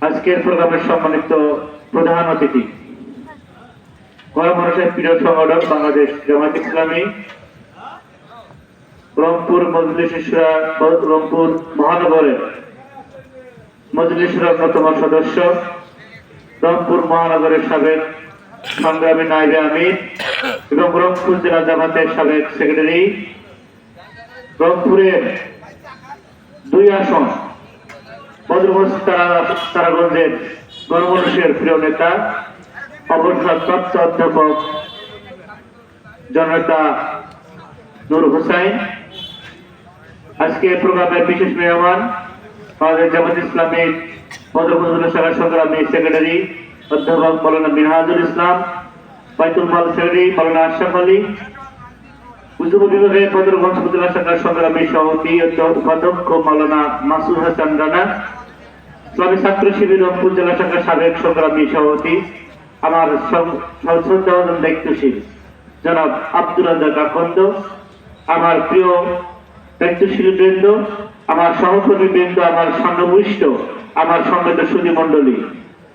আজকের প্রোগ্রামের সম্মানিত প্রধান অতিথি মানুষের প্রিয় সংগঠন বাংলাদেশ জামায়াত ইসলামী রংপুর রংপুর মহানগরের মজলিসের অন্যতম সদস্য, রংপুর মহানগরের সাবেক সংগ্রামী নায়েবে আমির এবং রংপুর জেলা জামাতের সাবেক সেক্রেটারি, রংপুরের 2 আসন বদরগঞ্জ তারাগঞ্জের গণমানুষের প্রিয় নেতা, অবসরপ্রাপ্ত অধ্যাপক জননেতা নূর হোসেন। আজকে প্রোগ্রামের বিশেষ মেহমান বাংলাদেশ জামাত ইসলামীর বদরগঞ্জ শাখার সংগ্রামী সেক্রেটারি অধ্যাপক মৌলানা মিনহাজুল ইসলাম, বাইতুল মাল সেক্রেটারি মৌলানা আশরাফ আলী, উজুব বিভাগের বদরগঞ্জ উপজেলা শাখার সংগ্রামী সভাপতি উপাধ্যক্ষ মৌলানা মাসুদ হাসান রানা, ইসলামী ছাত্র শিবির রংপুর জেলা শাখার সাবেক সংগ্রামী সভাপতি, আমার শ্রদ্ধাভাজন দায়িত্বশীল জনাব আব্দুল রাজ্জাক আকন্দ, আমার প্রিয় দায়িত্বশীল বৃন্দ, আমার সহকর্মী বৃন্দ, আমার সান্নভূষ্ট, আমার সম্মিলিত সুধী মন্ডলী,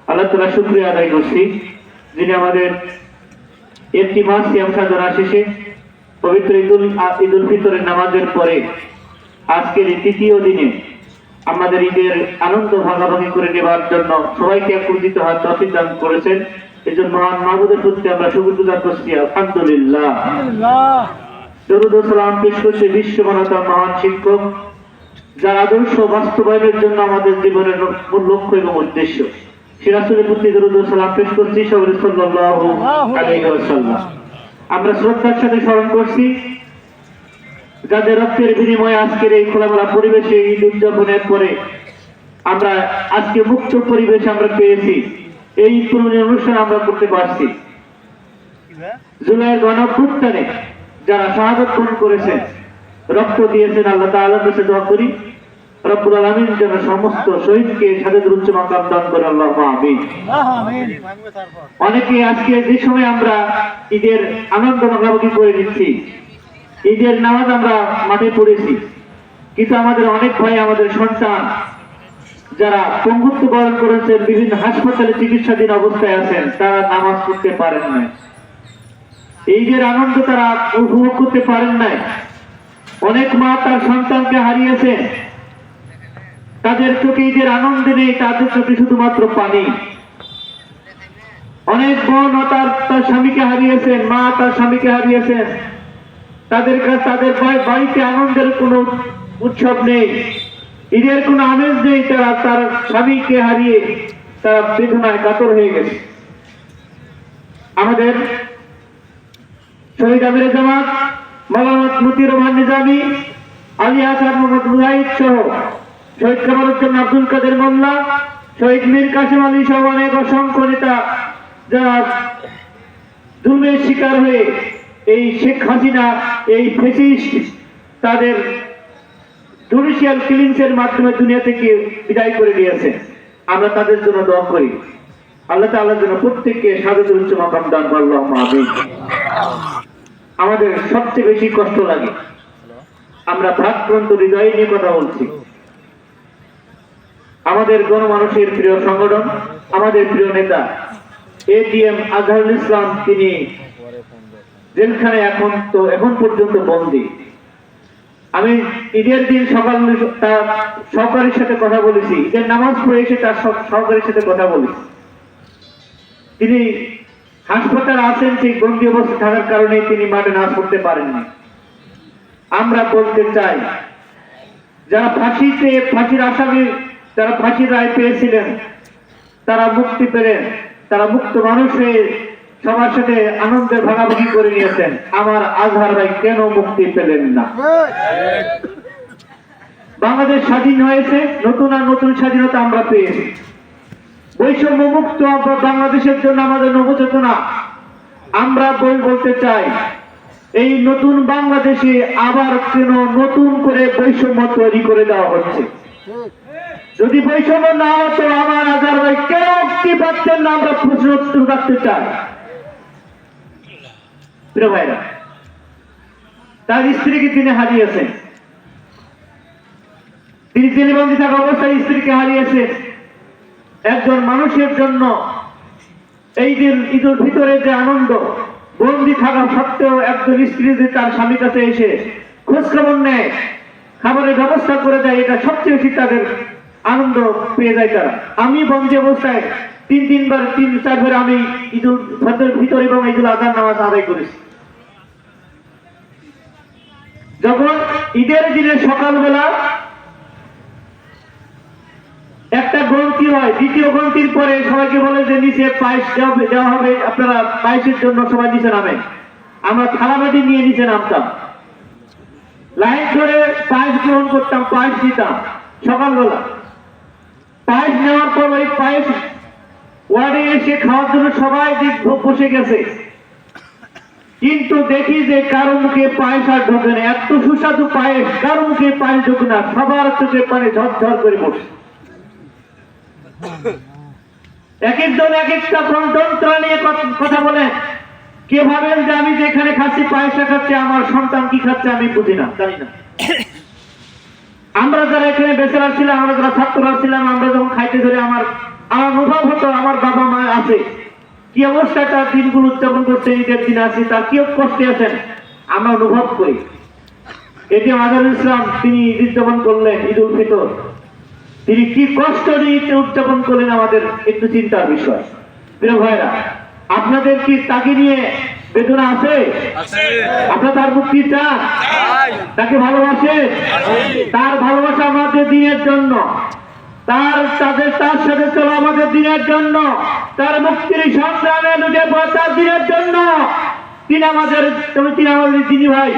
আল্লাহ তাআলা শুকরিয়া আদায় করছি যিনি আমাদের একটি মাস সিয়াম সাধনা শেষে পবিত্র ঈদুল ফিতরের নামাজের পরে আজকের এই তৃতীয় দিনে আমাদের ঈদের আনন্দ ভাগাভাগি করে নেবার জন্য সবাইকে একত্রিত হওয়ার তৌফিক দান করেছেন। এই জন্য মহান মাহবুদের প্রতি আমরা শুকরিয়া করছি, আলহামদুলিল্লাহ। দরুদ ও সালাম পেশ করছি বিশ্ব মানবতার মহান শিক্ষক, যার আদর্শ বাস্তবায়নের জন্য আমাদের জীবনের মূল লক্ষ্য এবং উদ্দেশ্য, সে রাসূলের প্রতি দরুদ ও সালাম পেশ করছি সাল্লাল্লাহু আলাইহি ওয়াসাল্লাম। আমরা শ্রদ্ধার সাথে স্মরণ করছি যাদের রক্তের বিনিময়ে আজকের এই খোলামেলা পরিবেশে ঈদ উদযাপনের পরে আমরা আজকে মুক্ত পরিবেশ আমরা পেয়েছি, এই পুরনো অনুষ্ঠান আমরা করতে পারছি। জুলাইয়ের গণঅভ্যুত্থানে যারা শাহাদাত বরণ করেছেন, রক্ত দিয়েছেন, আল্লাহ তাআলার কাছে দোয়া করি রব্বুল আলামিন যেন সমস্ত শহীদকে শাহাদাতের উচ্চ মাকাম দান করে, আল্লাহুম্মা আমিন। অনেকে আজকে যে সময় আমরা ঈদের আনন্দ ভাগাভাগি করে নিচ্ছি, ঈদের নামাজ আমরা মাঠে পড়েছি, কিন্তু আমাদের অনেক ভাই, আমাদের সন্তান যারা পঙ্গুত্ব বরণ করেছেন, বিভিন্ন হাসপাতালে চিকিৎসাধীন অবস্থায় আছেন, তারা নামাজ পড়তে পারেন নাই, ঈদের আনন্দ তারা উপভোগ করতে পারেন নাই। অনেক মা তার সন্তানকে হারিয়েছেন, তাদের চোখে ঈদের আনন্দ নেই, তাদের চোখে শুধুমাত্র পানি। অনেক বোন তার স্বামীকে হারিয়েছেন, মা তার স্বামীকে হারিয়েছেন, তাদের কাছে তাদের বাড়িতে আনন্দের কোনো উৎসব নেই, ঈদের কোনো আমেজ নেই, তারা তার স্বামীকে হারিয়ে তারা বেদনায় কাতর হয়ে গেছে। আমাদের শহীদ আমিরে জামাত মাওলানা মতিউর রহমান নিজামী, আলী হাসান মোহাম্মদ মুজাহিদ সহ শহীদ কামালউদ্দিন আব্দুল কাদের মোল্লা, শহীদ মীর কাসেম আলী সহ অনেক অসংখ্য নেতা যারা জুলুমের শিকার হয়ে এই শেখ হাসিনা, এই ফ্যাসিস্ট তাদের জুডিশিয়াল কিলিংসের মাধ্যমে দুনিয়া থেকে বিদায় করে দিয়েছে, আমরা তাদের জন্য দোয়া করি, আল্লাহ তাআলার জন্য প্রত্যেককে শাহাদাতের উচ্চ মাকাম দান করেন, আল্লাহুম্মা আমিন। আমাদের সবচেয়ে বেশি কষ্ট লাগে, আমরা ভারাক্রান্ত হৃদয় নিয়ে কথা বলছি। আমাদের গণমানুষের প্রিয় সংগঠন, আমাদের প্রিয় নেতা এটিএম আজহারুল ইসলাম, তিনি জেলখানে এখন পর্যন্ত বন্দী। আমি ঈদের দিন তার সহকারীর সাথে কথা বলেছি, ঈদের নামাজ পড়ে এসে তার সহকারীর সাথে কথা বলেছি। তিনি হাসপাতালে আছেন, ঠিক বন্দী অবস্থা থাকার কারণে তিনি মাঠে নামাজ পড়তে পারেননি। আমরা বলতে চাই, যারা ফাঁসির আসামি, যারা ফাঁসির রায় পেয়েছিলেন, তারা মুক্তি পেলেন, তারা মুক্ত মানুষ হয়ে সবার সাথে আনন্দের ভাগাভাগি করে নিয়েছেন। আমার আজহার ভাই কেন মুক্তি পেলেন না? বাংলাদেশ স্বাধীন হয়েছে, নতুন আর নতুন স্বাধীনতা আমরা পেয়েছি, বৈষম্য মুক্ত বাংলাদেশের জন্য আমাদের নবচেতনা। আমরা বলতে চাই, এই নতুন বাংলাদেশে আবার কেন নতুন করে বৈষম্য তৈরি করে দেওয়া হচ্ছে? যদি বৈষম্য না হতো, আমার আজহার ভাই কেন মুক্তি পাচ্ছেন না? আমরা প্রশ্ন রাখতে চাই। প্রিয় ভাইরা, তার স্ত্রীকে তিনি হারিয়েছেন, তিনি জেলবন্দি থাকা অবস্থায় স্ত্রীকে হারিয়েছেন, একজন মানুষের জন্য এই দিন ঈদুল ফিতরের যে আনন্দ, বন্দি থাকা সত্ত্বেও একজন স্ত্রী যদি তার স্বামীর কাছে এসে খোঁজখবর নেয়, খাবারের ব্যবস্থা করে দেয়, এটা সবচেয়ে বেশি তাদের আনন্দ পেয়ে যায় তারা। আমি বন্দি অবস্থায় তিন চারবার আমি ঈদুল ফিতর এবং ঈদুল আজহার নামাজ আদায় করেছি। যখন ঈদের দিনে সকালবেলা একটা গ্রন্থি হয়, দ্বিতীয় গ্রন্থির পরে সবাইকে বলে যে নিচে পায়েস দেওয়া হবে, আপনারা পায়েসের জন্য সবাই নিচে নামেন। আমরা থালাবাটি নিয়ে নিচে নামতাম, লাইন ধরে পায়েস গ্রহণ করতাম, পায়েস দিতাম সকালবেলা। পায়েস নেওয়ার পর ওই পায়েস ওয়ার্ডে এসে খাওয়ার জন্য সবাই বসে গেছে, কিন্তু দেখি যে কারো মুখে পায়েস আর ঢোকে না। এত সুস্বাদু পায়েস, কারো মুখে পায়েস ঢোকে না, সবার চোখে পানি ঝরঝর করে বসে। এক একজন এক একটা যন্ত্রণা নিয়ে কথা বলেন। কে ভাবেন যে আমি যেখানে খাচ্ছি পায়েসটা খাচ্ছি, আমার সন্তান কি খাচ্ছে আমি বুঝি না, জানি না। আমরা যারা এখানে বেচারা ছিলাম, আমরা যারা ছাত্ররা ছিলাম, আমরা যখন খাইতে ধরে আমার অনুভব হতো আমার বাবা মা আছে, কি অবস্থা তার দিনগুলো উদযাপন করছে, ঈদের দিন আছে, তার কি কষ্টে আছেন আমরা অনুভব করি। এটি আজহারুল ইসলাম তিনি ঈদ উদযাপন করলেন, ঈদুল ফিতর, তিনি কি কষ্ট নিয়ে উদযাপন করলেন আমাদের একটু চিন্তার বিষয়। প্রিয় ভাইরা, আপনাদের কি তাকে নিয়ে বেদনা আছে? আপনারা তার মুক্তি চান? তাকে ভালোবাসে? তার ভালোবাসা আমাদের দিনের জন্য, তার সাথে চলো আমাদের দিনের জন্য, তার মুক্তির সংগ্রামে লুটে পড়া তার দিনের জন্য। তিনি আমাদের তিনি ভাই,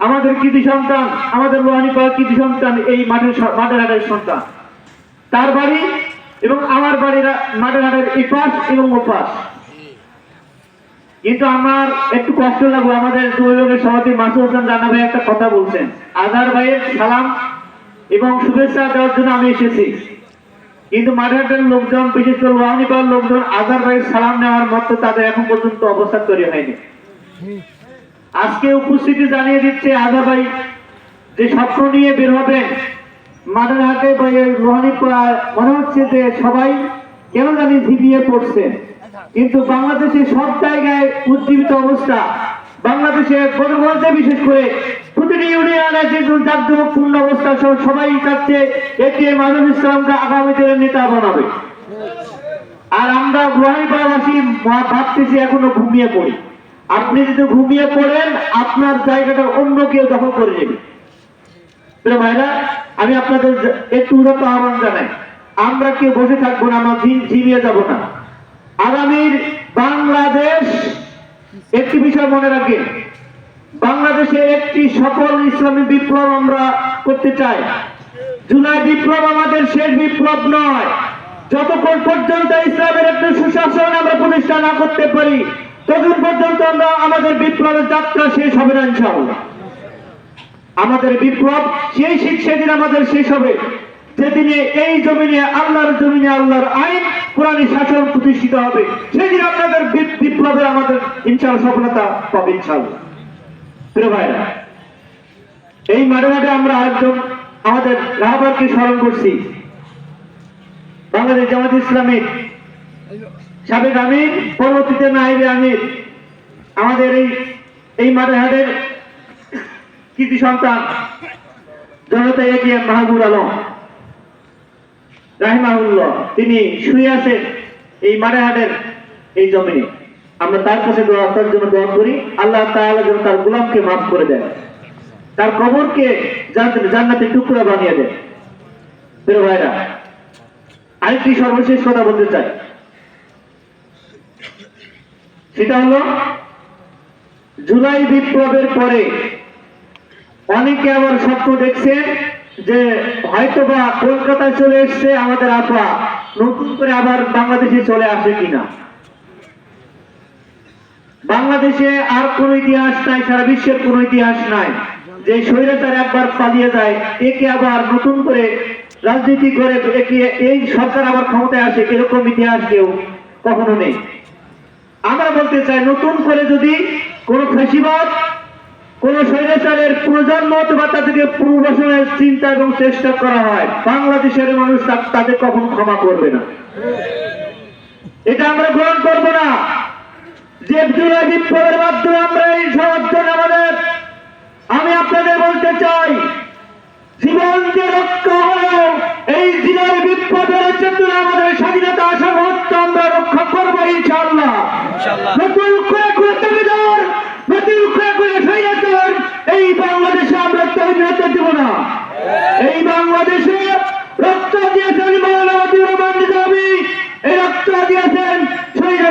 আমাদের কৃতি সন্তান, আমাদের লোহানীপাড়ার কৃতি সন্তান, এই মাঠের হাটের সন্তান। তার বাড়ি এবং আমার বাড়ির মাঠের হাটের এই পাশ এবং ও পাশ। কিন্তু আমার একটু কষ্ট লাগলো, আমাদের যুবলীগের সভাপতি মাসুদ হোসেন রানা ভাই একটা কথা বলছেন, আজহার ভাইয়ের সালাম এবং শুভেচ্ছা দেওয়ার জন্য আমি এসেছি, কিন্তু মাঠের লোকজন, বিশেষ করে লোহানীপাড়ার লোকজন আজহার ভাইয়ের সালাম নেওয়ার মতো তাদের এখন পর্যন্ত অবস্থা তৈরি হয়নি। আজকে উপস্থিতি জানিয়ে দিচ্ছে আজহার ভাই যে স্বপ্ন নিয়ে বের হবেন মাঠের হাটে লোহানীপাড়া, মনে হচ্ছে যে সবাই কেন জানি ঝিমিয়ে পড়ছে, কিন্তু বাংলাদেশে সব জায়গায় উজ্জীবিত অবস্থা। বাংলাদেশে বড়গঞ্জে বিশেষ করে প্রতিটি ইউনিয়নে যে জাঁকজমকপূর্ণ অবস্থা, সবাই চাচ্ছে এটি আজহারুল ইসলামকে আগামী দিনের নেতা বানাবে। আর আমরা লোহানীপাড়াবাসী ভাবতেছি এখনো ঘুমিয়ে পড়ি। আপনি যদি ঘুমিয়ে পড়েন, আপনার জায়গাটা অন্য কেউ দখল করে নেবে। ভাইরা, আমি আপনাদের একটু উদাত্ত আহ্বান জানাই, আমরা কেউ বসে থাকবো না, আমরা ঝিমিয়ে যাব না। আগামীর বাংলাদেশ, একটি বিষয় মনে রাখেন, বাংলাদেশে একটি সফল ইসলামী বিপ্লব আমরা করতে চাই। জুলাই বিপ্লব আমাদের শেষ বিপ্লব নয়। যতক্ষণ পর্যন্ত ইসলামের একটি সুশাসন আমরা প্রতিষ্ঠা না করতে পারি, ততক্ষণ পর্যন্ত আমরা আমাদের বিপ্লবের যাত্রা শেষ হবে না ইনশাআল্লাহ। আমাদের বিপ্লব সেদিন আমাদের শেষ হবে যেদিনে এই জমিনে আল্লাহর জমিনে আল্লাহর আইন কোরআনী শাসন প্রতিষ্ঠিত হবে। সেদিন আপনাদের বিপ্লবে আমাদের ইনশাআল্লাহ সফলতা পাবে ইনশাআল্লাহ। প্রিয় ভাইরা, এই মাঠে মাঠে আমরা একজন আমাদের রাহবারকে স্মরণ করছি, বাংলাদেশ জামাত ইসলামীর সাবেক আমির, পরবর্তীতে নায়েবে আমির, আমাদের এই মাঠে হাটের কৃতি সন্তান জনতা এটিএম মাহবুব আলম রাহিমাহুল্লাহ, তিনি শুয়ে আছেন এই মাঠে হাটের এই জমিনে। আমরা তার কাছে তার জন্য দোয়া করি, আল্লাহ তাআলা যেন তার গোলামকে মাফ করে দেন, তার কবরকে জান্নাতের টুকরা বানিয়ে দেন। প্রিয় ভাইরা, আরেকটি সর্বশেষ কথা বলতে চাই, সেটা হলো জুলাই বিপ্লবের পরে অনেকে আবার স্বপ্ন দেখছেন যে হয়তোবা কলকাতায় চলে এসছে আমাদের আপা, নতুন করে আবার বাংলাদেশে চলে আসে কিনা। বাংলাদেশে আর কোন ইতিহাস নাই, সারা বিশ্বের কোন ইতিহাস নাই যে স্বৈরাচার একবার পালিয়ে যায়, একে আবার নতুন করে রাজনীতি করে এই সরকার আবার ক্ষমতায় আসে, এরকম ইতিহাস কেউ কখনো নেই। আমরা বলতে চাই, নতুন করে যদি কোন ফ্যাসিবাদ কোন স্বৈরাচারের প্রজন্ম অথবা তাদেরকে পুনর্বাসনের চিন্তা এবং চেষ্টা করা হয়, বাংলাদেশের মানুষ তাদের কখন ক্ষমা করবে না। এটা আমরা গ্রহণ করবো না। যে জুলাই বিপ্লবের মাধ্যমে আমরা এই সমর্থন আমাদের, আমি আপনাদের বলতে চাই, জীবন যে রক্ষা হলো এই জুলাই বিপ্লবের চেতনা আমাদের স্বাধীনতা সামর্থ্য আমরা রক্ষা করবো ইনশাআল্লাহ। নতুন করে দাবিদার, নতুন করে স্বৈরাচার এই বাংলাদেশে আমরা তৈরি হতে দেব না। এই বাংলাদেশে রক্ত দিয়েছেন মৌলানা রহমান নিজামী, এই রক্ত দিয়েছেন শহীদ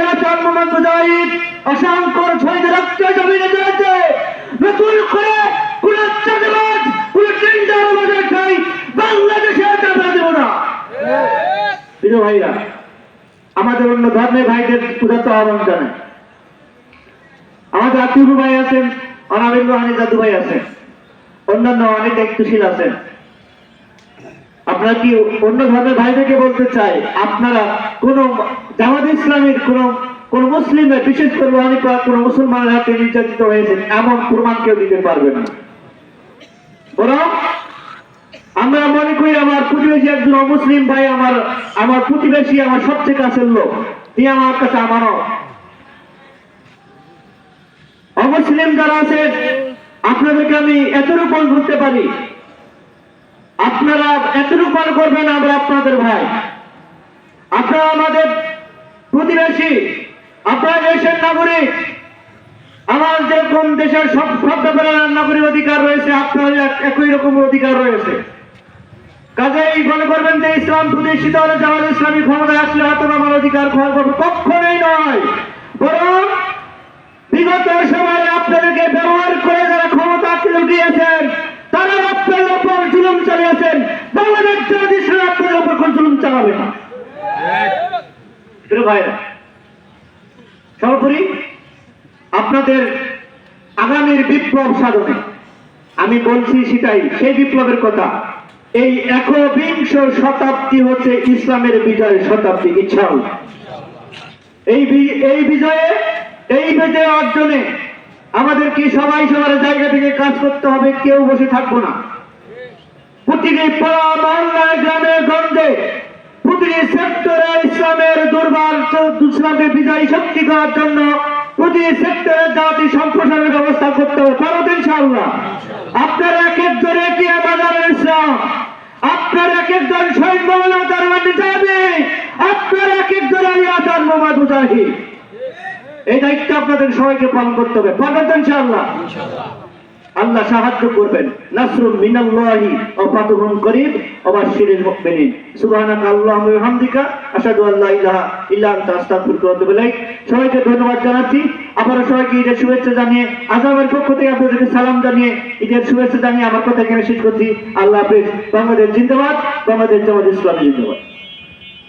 মোহাম্মদ মুজাহিদ, অসংখ্য শহীদ রক্ত জমিনে দিয়েছে। নতুন করে কোন চাঁদাবাজ, কোন টেন্ডারবাজের ঠাই বাংলাদেশে আমরা দেব না। প্রিয় ভাইরা, আমাদের অন্য ধর্মের ভাইদের উদাত্ত আহ্বান জানাই। আমাদের আত্মীয় ভাই আছেন, অনাবিল রোহানি জাদু ভাই আছেন, অন্যান্য অনেক দায়িত্বশীল আছেন। আপনারা কি অন্য ধর্মের ভাইদেরকে বলতে চাই, আপনারা কোন জামাত ইসলামের কোন মুসলিমের, বিশেষ করে কোন মুসলমানের হাতে নির্যাতিত হয়েছে এমন প্রমাণ কেউ দিতে পারবেন না। বরং আমরা মনে করি আমার প্রতিবেশী একজন অমুসলিম ভাই, আমার প্রতিবেশী, আমার সবচেয়ে কাছের লোক, তিনি আমার কাছে আমারও। অমুসলিম যারা আছেন আপনাদেরকে আমি এতটুকু বলতে পারি, আপনারা এতটুকু মনে করবেন আমরা আপনাদের ভাই, আপনারা আমাদের প্রতিবেশী, আপনারা দেশের নাগরিক। আমার যেরকম দেশের সব ব্যাপারে নাগরিক অধিকার রয়েছে, আপনার একই রকম অধিকার রয়েছে। কাজেই মনে করবেন যে ইসলাম প্রতিষ্ঠিত হলে জামাত ইসলামী ক্ষমতায় আসলে হয়তো আমার অধিকার ক্ষয় করবে, কখনোই নয়। বরং বিগত সময়ে আপনাদেরকে ব্যবহার করে যারা ক্ষমতা লুটিয়েছেন, তারা আপনাদের উপর জুলুম চালিয়েছেন। বাংলাদেশ জামাত ইসলামী আপনাদের উপর কোন জুলুম চালাবে না। ভাইরা, সর্বোপরি আপনাদের আগামীর বিপ্লব সাধনে আমি বলছি সেটাই, সেই বিপ্লবের কথা। এই একবিংশ শতাব্দী হচ্ছে ইসলামের বিজয়ের শতাব্দী ইনশাআল্লাহ। এই বিজয় অর্জনে আমাদেরকে সবাই সবার জায়গা থেকে কাজ করতে হবে, কেউ বসে থাকবো না। প্রতিটি পাড়া মহল্লায়, গ্রামে গঞ্জে, প্রতিটি সেক্টরে ইসলামের দুর্বার ইসলামের বিজয়ী শক্তি করার জন্য প্রতি সেক্টরে জাতি সম্প্রসারণের ব্যবস্থা করতে হবে, পারবেন ইনশাআল্লাহ। আপনার এক একজন এটিএম বাজারের ইসলাম, আপনার এক একজন শহীদ মৌলানা রহমান নিজামী, আপনার এক একজন আলী আজাদ মোহাম্মদ মুজাহিদ। এই দায়িত্ব আপনাদের সবাইকে পালন করতে হবে, পারবেন ইনশাআল্লাহ। আল্লাহ সাহায্য করবেন। নাসরুম মিনাল্লাহি ওয়া ফাতহুন করিব ওয়া বাশশিরিল মুমিনিন। সুবহানাকা আল্লাহুম্মা ওয়া বিহামদিকা আশহাদু আল্লা ইলাহা ইল্লা আনতা আস্তাগফিরুকা ওয়া আতুবু ইলাইক। সবাইকে ধন্যবাদ জানাচ্ছি। আবারো সবাইকে ঈদের শুভেচ্ছা জানিয়ে, আজমের পক্ষ থেকে আপনাদেরকে সালাম জানিয়ে, ঈদের শুভেচ্ছা জানিয়ে আমার কথা এখানে শেষ করছি। আল্লাহ হাফেজ। বাংলাদেশ জিন্দাবাদ, বাংলাদেশ জামাত ইসলামী জিন্দাবাদ।